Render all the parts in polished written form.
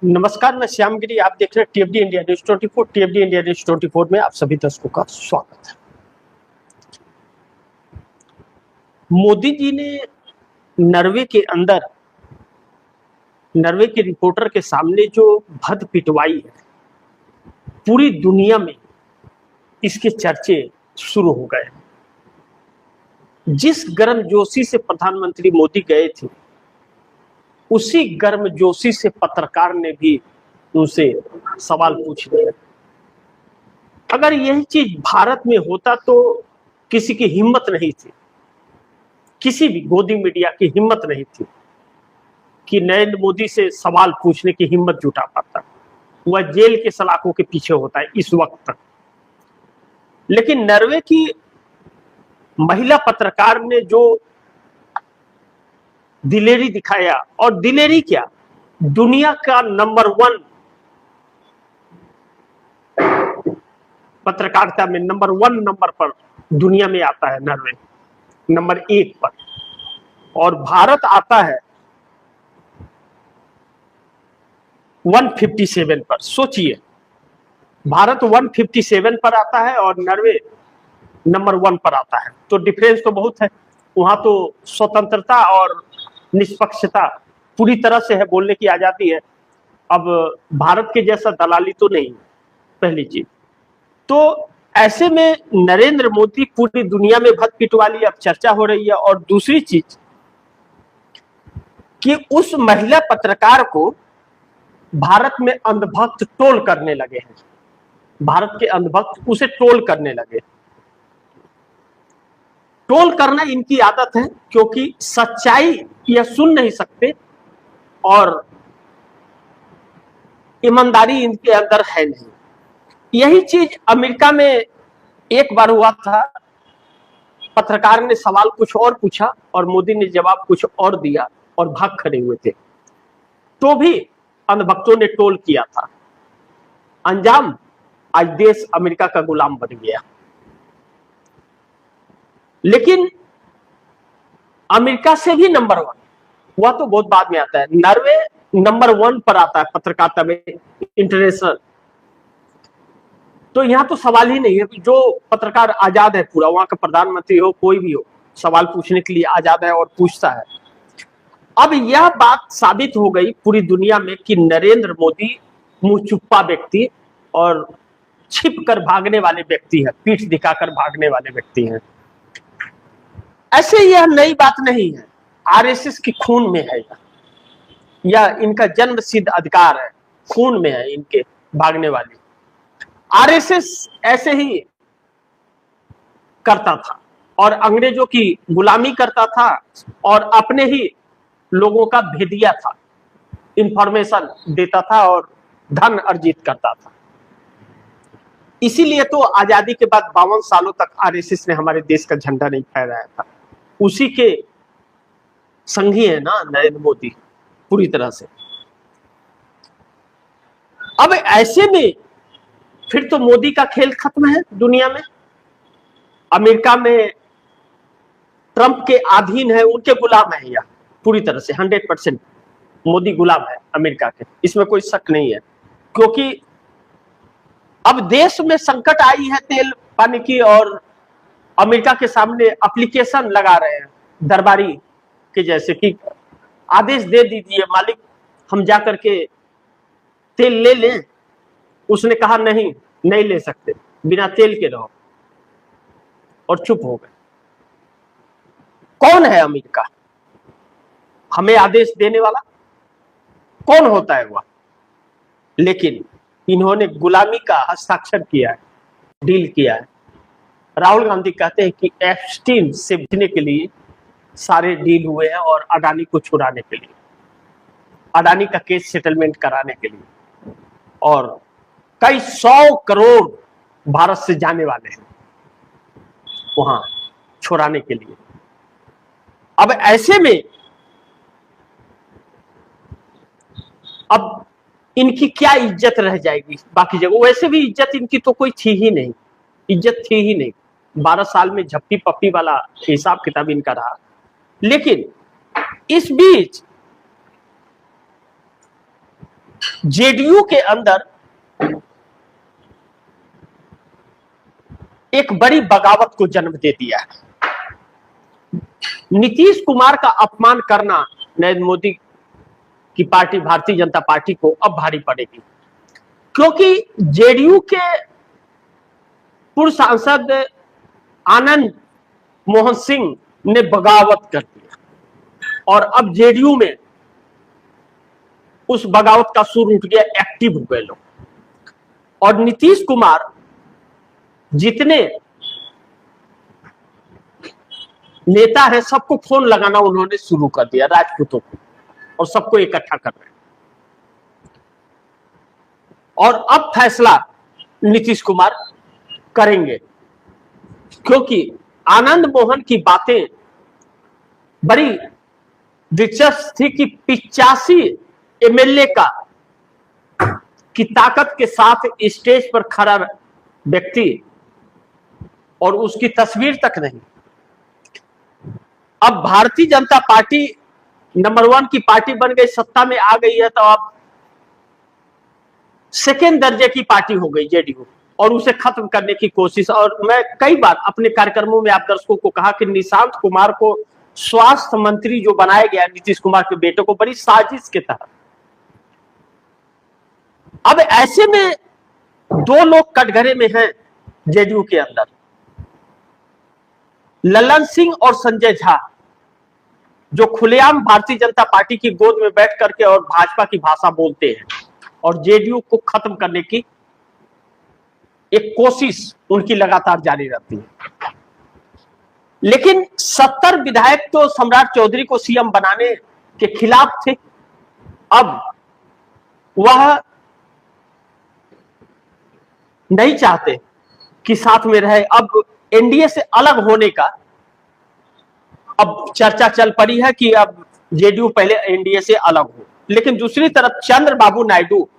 नमस्कार, मैं श्यामगिरी। आप देख रहे हैं टीएफडी इंडिया न्यूज 24। टीएफडी इंडिया न्यूज 24 में आप सभी दर्शकों का स्वागत है। मोदी जी ने नॉर्वे के अंदर नॉर्वे के रिपोर्टर के सामने जो भद्द पिटवाई है, पूरी दुनिया में इसके चर्चे शुरू हो गए। जिस गर्मजोशी से प्रधानमंत्री मोदी गए थे, उसी गर्मजोशी से पत्रकार ने भी उनसे सवाल पूछ लिया। अगर यही चीज भारत में होता तो किसी की हिम्मत नहीं थी, किसी भी गोदी मीडिया की हिम्मत नहीं थी कि नरेंद्र मोदी से सवाल पूछने की हिम्मत जुटा पाता। वह जेल के सलाखों के पीछे होता है इस वक्त तक। लेकिन नॉर्वे की महिला पत्रकार ने जो दिलेरी दिखाया, और दिलेरी क्या, दुनिया का नंबर 1 पत्रकारिता में नंबर 1 नंबर पर दुनिया में आता है नॉर्वे, नंबर 1 पर, और भारत आता है 157 पर। सोचिए, भारत 157 पर आता है और नॉर्वे नंबर 1 पर आता है, तो डिफरेंस तो बहुत है। वहां तो स्वतंत्रता और निष्पक्षता पूरी तरह से है, बोलने की आजादी है। अब भारत के जैसा दलाली तो नहीं, पहली चीज तो। ऐसे में नरेंद्र मोदी पूरी दुनिया में भद्द पिटवाली अब चर्चा हो रही है। और दूसरी चीज कि उस महिला पत्रकार को भारत में अंधभक्त ट्रोल करने लगे हैं। भारत के अंधभक्त उसे ट्रोल करने लगे। ट्रोल करना इनकी आदत है, क्योंकि सच्चाई यह सुन नहीं सकते और ईमानदारी इनके अंदर है नहीं। यही चीज अमेरिका में एक बार हुआ था। पत्रकार ने सवाल कुछ और पूछा और मोदी ने जवाब कुछ और दिया और भाग खड़े हुए थे, तो भी अंधभक्तों ने ट्रोल किया था। अंजाम, आज देश अमेरिका का गुलाम बन गया। लेकिन अमेरिका से भी नंबर 1, वह तो बहुत बाद में आता है। नॉर्वे नंबर 1 पर आता है पत्रकारिता में, इंटरनेशनल। तो यहां तो सवाल ही नहीं है कि जो पत्रकार आजाद है पूरा, वहां का प्रधानमंत्री हो कोई भी हो, सवाल पूछने के लिए आजाद है और पूछता है। अब यह बात साबित हो गई पूरी दुनिया में कि नरेंद्र मोदी मुंह चुप्पा व्यक्ति और छिप कर भागने वाले व्यक्ति है, पीठ दिखाकर भागने वाले व्यक्ति हैं। ऐसे यह नई बात नहीं है, आरएसएस की खून में है या इनका जन्म सिद्ध अधिकार है, खून में है इनके भागने वाली। आरएसएस ऐसे ही करता था और अंग्रेजों की गुलामी करता था और अपने ही लोगों का भेदिया था, इंफॉर्मेशन देता था और धन अर्जित करता था। इसीलिए तो आजादी के बाद 52 सालों तक आरएसएस ने हमारे देश का झंडा नहीं फहराया था। उसी के संगी है ना नरेंद्र मोदी पूरी तरह से। अब ऐसे में फिर तो मोदी का खेल खत्म है दुनिया में। अमेरिका में ट्रंप के अधीन है, उनके गुलाम है, या पूरी तरह से 100% मोदी गुलाम है अमेरिका के, इसमें कोई शक नहीं है। क्योंकि अब देश में संकट आई है तेल पानी की, और अमेरिका के सामने एप्लीकेशन लगा रहे हैं दरबारी के जैसे कि आदेश दे दीजिए मालिक, हम जाकर के तेल ले लें। उसने कहा नहीं, नहीं ले सकते, बिना तेल के रहो, और चुप हो गए। कौन है अमेरिका हमें आदेश देने वाला? कौन होता है वह? लेकिन इन्होंने गुलामी का हस्ताक्षर किया है, डील किया है। राहुल गांधी कहते हैं कि एप्स्टीन से बचने के लिए सारे डील हुए हैं, और अडानी को छुड़ाने के लिए, अडानी का केस सेटलमेंट कराने के लिए, और कई 100 करोड़ भारत से जाने वाले हैं वहां छुड़ाने के लिए। अब ऐसे में अब इनकी क्या इज्जत रह जाएगी बाकी जगह? वैसे भी इज्जत इनकी तो कोई थी ही नहीं, इज्जत थी ही नहीं। 12 साल में झप्पी पप्पी वाला हिसाब किताब इनका रहा। लेकिन इस बीच जेडीयू के अंदर एक बड़ी बगावत को जन्म दे दिया है। नीतीश कुमार का अपमान करना नरेंद्र मोदी की पार्टी भारतीय जनता पार्टी को अब भारी पड़ेगी, क्योंकि जेडीयू के पूर्व सांसद आनंद मोहन सिंह ने बगावत कर दिया और अब जेडीयू में उस बगावत का सुर उठ गया, एक्टिव हो गए लोग। और नीतीश कुमार जितने नेता है सबको फोन लगाना उन्होंने शुरू कर दिया, राजपूतों को, और सबको इकट्ठा कर रहे हैं। और अब फैसला नीतीश कुमार करेंगे, क्योंकि आनंद मोहन की बातें बड़ी दिलचस्प थी कि 85 एमएलए की ताकत के साथ स्टेज पर खड़ा व्यक्ति और उसकी तस्वीर तक नहीं। अब भारतीय जनता पार्टी नंबर 1 की पार्टी बन गई, सत्ता में आ गई है, तो अब सेकेंड दर्जे की पार्टी हो गई जेडीयू, और उसे खत्म करने की कोशिश। और मैं कई बार अपने कार्यक्रमों में आप दर्शकों को कहा कि निशांत कुमार को स्वास्थ्य मंत्री जो बनाया गया नीतीश कुमार के बेटे को, बड़ी साजिश के तहत। अब ऐसे में दो लोग कटघरे में हैं जेडीयू के अंदर, ललन सिंह और संजय झा, जो खुलेआम भारतीय जनता पार्टी की गोद में बैठ करके और भाजपा की भाषा बोलते हैं और जेडीयू को खत्म करने की एक कोशिश उनकी लगातार जारी रहती है। लेकिन 70 विधायक तो सम्राट चौधरी को सीएम बनाने के खिलाफ थे। अब वह नहीं चाहते कि साथ में रहे। अब एनडीए से अलग होने का अब चर्चा चल पड़ी है कि अब जेडीयू पहले एनडीए से अलग हो। लेकिन दूसरी तरफ चंद्रबाबू नायडू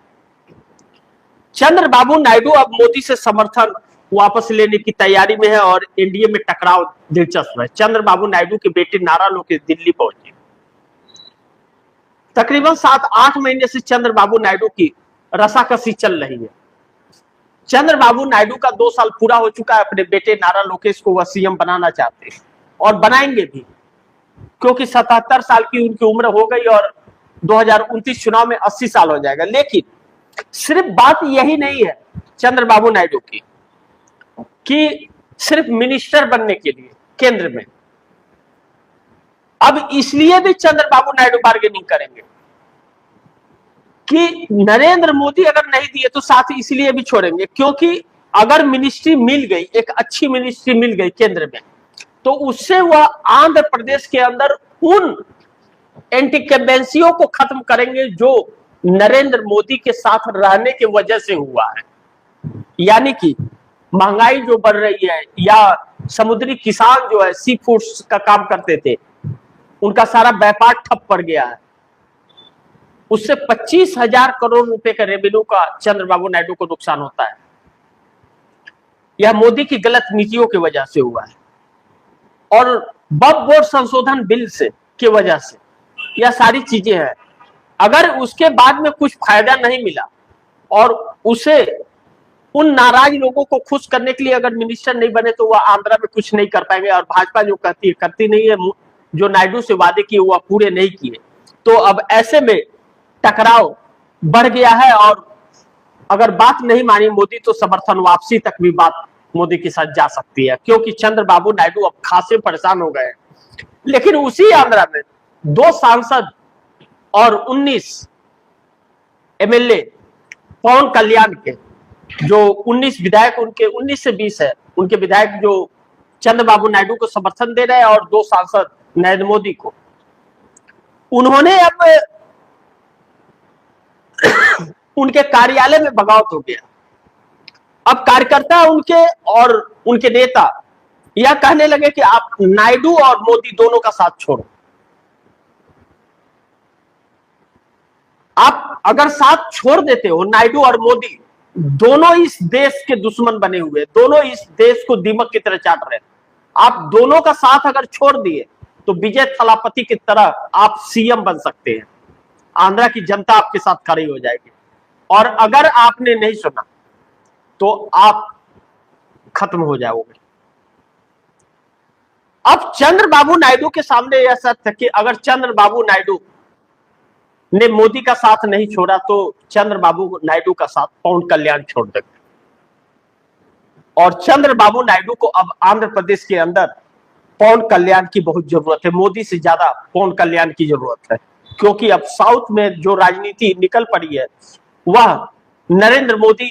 अब मोदी से समर्थन वापस लेने की तैयारी में है और एनडीए में टकराव दिलचस्प है। चंद्रबाबू नायडू के बेटे नारा लोकेश दिल्ली पहुंचे। तकरीबन 7-8 महीने से चंद्रबाबू नायडू की रसाकसी चल रही है। चंद्रबाबू नायडू का 2 साल पूरा हो चुका है। अपने बेटे नारा लोकेश को वह सीएम बनाना चाहते हैं और बनाएंगे भी, क्योंकि 77 साल की उनकी उम्र हो गई और 2029 चुनाव में 80 साल हो जाएगा। लेकिन सिर्फ बात यही नहीं है चंद्रबाबू नायडू की कि सिर्फ मिनिस्टर बनने के लिए केंद्र में, अब इसलिए भी चंद्रबाबू नायडू बार्गेनिंग करेंगे कि नरेंद्र मोदी अगर नहीं दिए तो साथ इसलिए भी छोड़ेंगे, क्योंकि अगर मिनिस्ट्री मिल गई, एक अच्छी मिनिस्ट्री मिल गई केंद्र में, तो उससे वह आंध्र प्रदेश के अंदर उन एंटीकम्बेंसियों को खत्म करेंगे जो नरेंद्र मोदी के साथ रहने की वजह से हुआ है। यानी कि महंगाई जो बढ़ रही है, या समुद्री किसान जो है सी फूड्स का काम करते थे, उनका सारा व्यापार ठप पड़ गया है। उससे 25,000 करोड़ रुपए का रेवेन्यू का चंद्रबाबू नायडू को नुकसान होता है। यह मोदी की गलत नीतियों की वजह से हुआ है और वक्फ बोर्ड संशोधन बिल से की वजह से यह सारी चीजें हैं। अगर उसके बाद में कुछ फायदा नहीं मिला और उसे उन नाराज लोगों को खुश करने के लिए अगर मिनिस्टर नहीं बने तो वह आंध्रा में कुछ नहीं कर पाएंगे। और भाजपा जो कहती है करती नहीं है, जो नायडू से वादे किए वह पूरे नहीं किए। तो अब ऐसे में टकराव बढ़ गया है और अगर बात नहीं मानी मोदी तो समर्थन वापसी तक भी बात मोदी के साथ जा सकती है, क्योंकि चंद्रबाबू नायडू अब खासे परेशान हो गए। लेकिन उसी आंध्रा में 2 सांसद और 19 एमएलए पवन कल्याण के, जो 19 विधायक उनके 19 से 20 है, उनके विधायक जो चंद्रबाबू नायडू को समर्थन दे रहे हैं और 2 सांसद नरेंद्र मोदी को, उन्होंने अब उनके कार्यालय में बगावत हो गया। अब कार्यकर्ता उनके और उनके नेता यह कहने लगे कि आप नायडू और मोदी दोनों का साथ छोड़ो। आप अगर साथ छोड़ देते हो, नायडू और मोदी दोनों इस देश के दुश्मन बने हुए, दोनों इस देश को दीमक की तरह चाट रहे हैं, आप दोनों का साथ अगर छोड़ दिए तो विजय थलापति की तरह आप सीएम बन सकते हैं। आंध्रा की जनता आपके साथ खड़ी हो जाएगी। और अगर आपने नहीं सुना तो आप खत्म हो जाओगे। अब चंद्रबाबू नायडू के सामने यह सत्य है कि अगर चंद्रबाबू नायडू ने मोदी का साथ नहीं छोड़ा तो चंद्रबाबू नायडू का साथ पवन कल्याण छोड़ देंगे। और चंद्रबाबू नायडू को अब आंध्र प्रदेश के अंदर पवन कल्याण की बहुत जरूरत है, मोदी से ज्यादा पवन कल्याण की जरूरत है, क्योंकि अब साउथ में जो राजनीति निकल पड़ी है वह नरेंद्र मोदी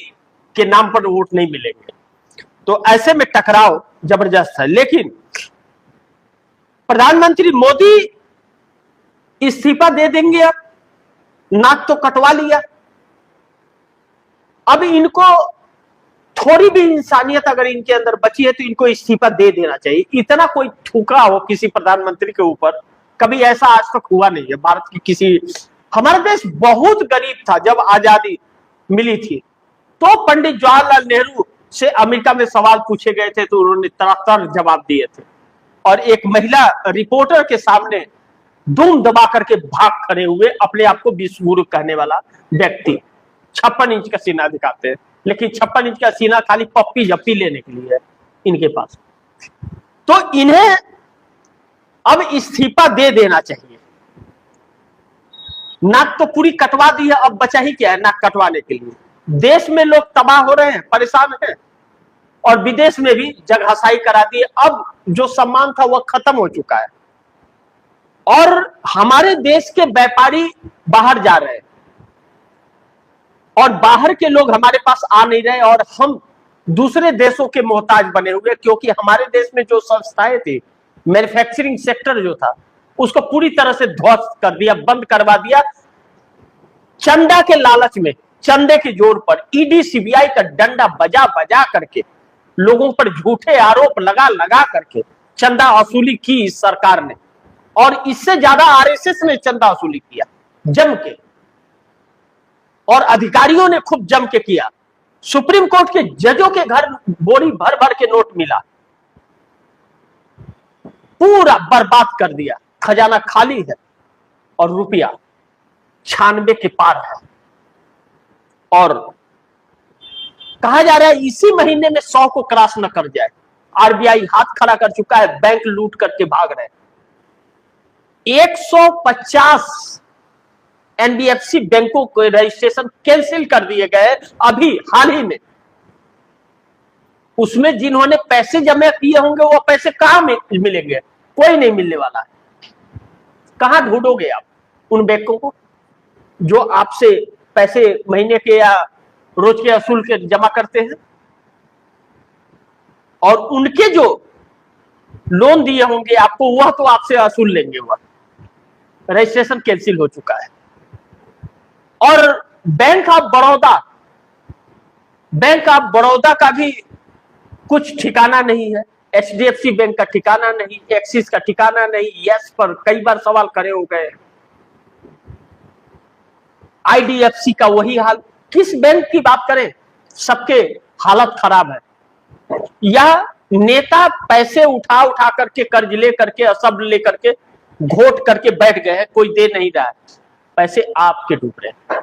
के नाम पर वोट नहीं मिलेंगे। तो ऐसे में टकराव जबरदस्त है। लेकिन प्रधानमंत्री मोदी इस्तीफा दे देंगे, अब नाक तो कटवा लिया, अब इनको थोड़ी भी इंसानियत अगर इनके अंदर बची है तो इनको इस्तीफा दे देना चाहिए। इतना कोई थूका हो किसी प्रधानमंत्री के ऊपर, कभी ऐसा आज तक हुआ नहीं है भारत की किसी। हमारा देश बहुत गरीब था जब आजादी मिली थी, तो पंडित जवाहरलाल नेहरू से अमेरिका में सवाल पूछे गए थे तो उन्होंने तरह जवाब दिए थे। और एक महिला रिपोर्टर के सामने दुम दबा करके भाग खड़े हुए अपने आप को विश्व गुरु कहने वाला व्यक्ति 56 इंच का सीना दिखाते हैं, लेकिन 56 इंच का सीना खाली पप्पी जप्पी लेने के लिए है इनके पास। तो इन्हें अब इस्तीफा दे देना चाहिए। नाक तो पूरी कटवा दी है, अब बचा ही क्या है नाक कटवाने के लिए। देश में लोग तबाह हो रहे हैं, परेशान हैं, और विदेश में भी जगहसाई करा दी है। अब जो सम्मान था वह खत्म हो चुका है और हमारे देश के व्यापारी बाहर जा रहे हैं और बाहर के लोग हमारे पास आ नहीं रहे और हम दूसरे देशों के मोहताज बने हुए, क्योंकि हमारे देश में जो संस्थाएं थी, मैन्युफैक्चरिंग सेक्टर जो था उसको पूरी तरह से ध्वस्त कर दिया, बंद करवा दिया। चंदा के लालच में, चंदे के जोर पर ईडी सीबीआई का डंडा बजा बजा करके लोगों पर झूठे आरोप लगा लगा करके चंदा वसूली की इस सरकार ने, और इससे ज्यादा आरएसएस ने चंदा वसूली किया जम के, और अधिकारियों ने खूब जम के किया। सुप्रीम कोर्ट के जजों के घर बोरी भर भर के नोट मिला, पूरा बर्बाद कर दिया, खजाना खाली है और रुपया 96 के पार है। और कहा जा रहा है इसी महीने में 100 को क्रॉस न कर जाए। आरबीआई हाथ खड़ा कर चुका है, बैंक लूट करके भाग रहे हैं। 150 एनबीएफसी बैंकों के रजिस्ट्रेशन कैंसिल कर दिए गए अभी हाल ही में। उसमें जिन्होंने पैसे जमा किए होंगे वो पैसे कहां मिलेंगे? कोई नहीं मिलने वाला है। कहां ढूंढोगे आप उन बैंकों को जो आपसे पैसे महीने के या रोज के असूल के जमा करते हैं? और उनके जो लोन दिए होंगे आपको वह तो आपसे असूल लेंगे, वह रजिस्ट्रेशन कैंसिल हो चुका है। और बैंक ऑफ बड़ौदा का भी कुछ ठिकाना नहीं है, एचडीएफसी बैंक का ठिकाना नहीं, एक्सिस का ठिकाना नहीं। यस पर कई बार सवाल खड़े हो गए। आईडीएफसी का वही हाल। किस बैंक की बात करें, सबके हालत खराब है। यह नेता पैसे उठा उठा करके, कर्ज ले करके, सब ले करके घोट करके बैठ गए हैं, कोई दे नहीं रहा है, पैसे आपके डूब रहे हैं।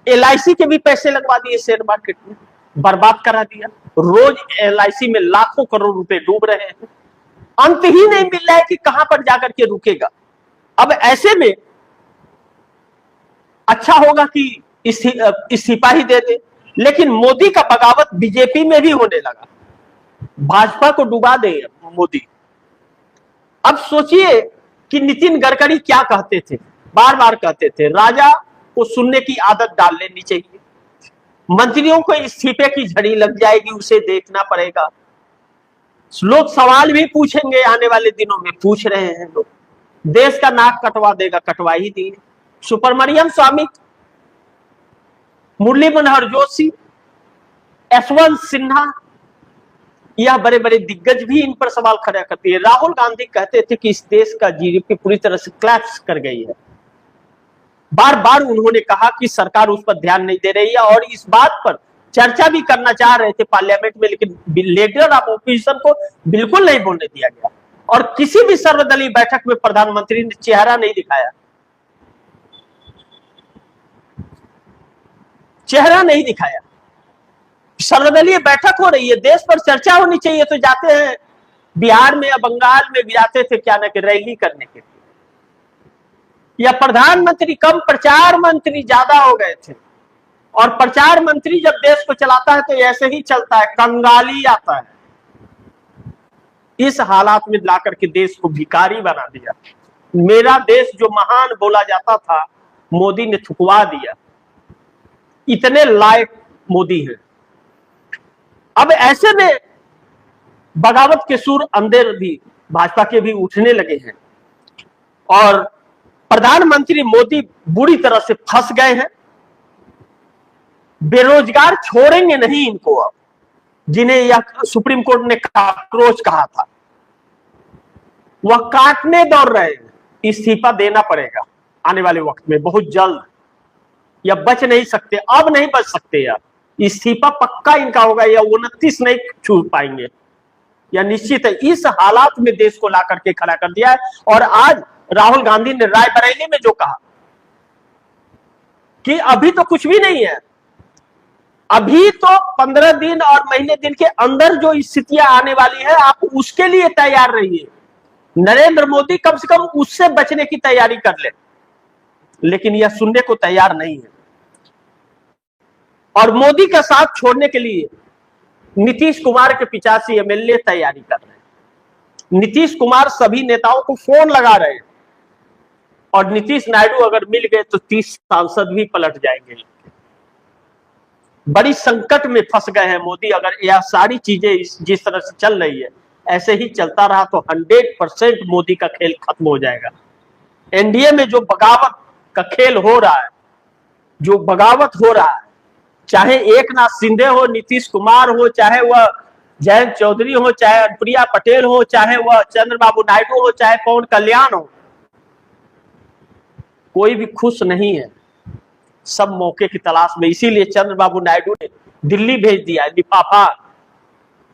एलआईसी के भी पैसे लगवा दिए शेयर मार्केट में, बर्बाद करा दिया। रोज एलआईसी में लाखों करोड़ रुपए डूब रहे हैं, अंत ही नहीं मिल रहा है कि कहां पर जाकर के रुकेगा। अब ऐसे में अच्छा होगा कि इस्तीफा ही दे दे, लेकिन मोदी का बगावत बीजेपी में भी होने लगा, भाजपा को डुबा दे मोदी। अब सोचिए कि नितिन गडकरी क्या कहते थे, बार बार कहते थे राजा को सुनने की आदत डाल लेनी चाहिए, मंत्रियों को इस्तीफे की झड़ी लग जाएगी, उसे देखना पड़ेगा। लोग सवाल भी पूछेंगे, आने वाले दिनों में पूछ रहे हैं लोग। देश का नाक कटवा देगा, कटवा ही दिए। सुब्रमण्यम स्वामी, मुरली मनोहर जोशी, यशवंत सिन्हा, यह बड़े बड़े दिग्गज भी इन पर सवाल खड़ा करती है। राहुल गांधी कहते थे कि इस देश का जीडीपी पूरी तरह से क्लैप्स कर गई है। बार बार उन्होंने कहा कि सरकार उस पर ध्यान नहीं दे रही है, और इस बात पर चर्चा भी करना चाह रहे थे पार्लियामेंट में, लेकिन लीडर ऑफ ओपोजिशन को बिल्कुल नहीं बोलने दिया गया, और किसी भी सर्वदलीय बैठक में प्रधानमंत्री ने चेहरा नहीं दिखाया। चेहरा नहीं दिखाया। सर्वदलीय बैठक हो रही है, देश पर चर्चा होनी चाहिए तो जाते हैं बिहार में या बंगाल में भी जाते थे क्या ना कि रैली करने के लिए। या प्रधानमंत्री कम, प्रचार मंत्री ज्यादा हो गए थे। और प्रचार मंत्री जब देश को चलाता है तो ऐसे ही चलता है, कंगाली आता है। इस हालात में लाकर के देश को भिखारी बना दिया। मेरा देश जो महान बोला जाता था, मोदी ने थुकवा दिया। इतने लायक मोदी है। अब ऐसे में बगावत के सुर अंदर भी भाजपा के भी उठने लगे हैं और प्रधानमंत्री मोदी बुरी तरह से फंस गए हैं। बेरोजगार छोड़ेंगे नहीं इनको अब, जिन्हें यह सुप्रीम कोर्ट ने काकरोच कहा था, वह काटने दौड़ रहे हैं। इस्तीफा देना पड़ेगा आने वाले वक्त में बहुत जल्द, या बच नहीं सकते, अब नहीं बच सकते यार। इस्तीफा पक्का इनका होगा, या 29 नहीं छूट पाएंगे, या निश्चित है। इस हालात में देश को ला करके खड़ा कर दिया है। और आज राहुल गांधी ने रायबरेली में जो कहा कि अभी तो कुछ भी नहीं है, अभी तो 15 दिन और महीने दिन के अंदर जो स्थितियां आने वाली है, आप उसके लिए तैयार रहिए। नरेंद्र मोदी कम से कम उससे बचने की तैयारी कर ले, लेकिन यह सुनने को तैयार नहीं है। और मोदी का साथ छोड़ने के लिए नीतीश कुमार के 85 एमएलए तैयारी कर रहे हैं। नीतीश कुमार सभी नेताओं को फोन लगा रहे हैं और नीतीश नायडू अगर मिल गए तो 30 सांसद भी पलट जाएंगे। बड़ी संकट में फंस गए हैं मोदी। अगर यह सारी चीजें जिस तरह से चल रही है ऐसे ही चलता रहा तो 100% मोदी का खेल खत्म हो जाएगा। एनडीए में जो बगावत का खेल हो रहा है, जो बगावत हो रहा है, चाहे एकनाथ शिंदे हो, नीतीश कुमार हो, चाहे वह जयंत चौधरी हो, चाहे अनुप्रिया पटेल हो, चाहे वह चंद्रबाबू नायडू हो, चाहे पवन कल्याण हो, कोई भी खुश नहीं है। सब मौके की तलाश में। इसीलिए चंद्रबाबू नायडू ने दिल्ली भेज दिया है लिफाफा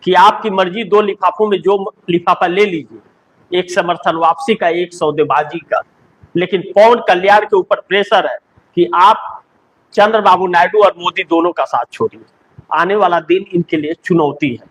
कि आपकी मर्जी, 2 लिफाफों में जो लिफाफा ले लीजिए, एक समर्थन वापसी का, एक सौदेबाजी का। लेकिन पवन कल्याण के ऊपर प्रेशर है कि आप चंद्रबाबू नायडू और मोदी दोनों का साथ छोड़िए। आने वाला दिन इनके लिए चुनौती है।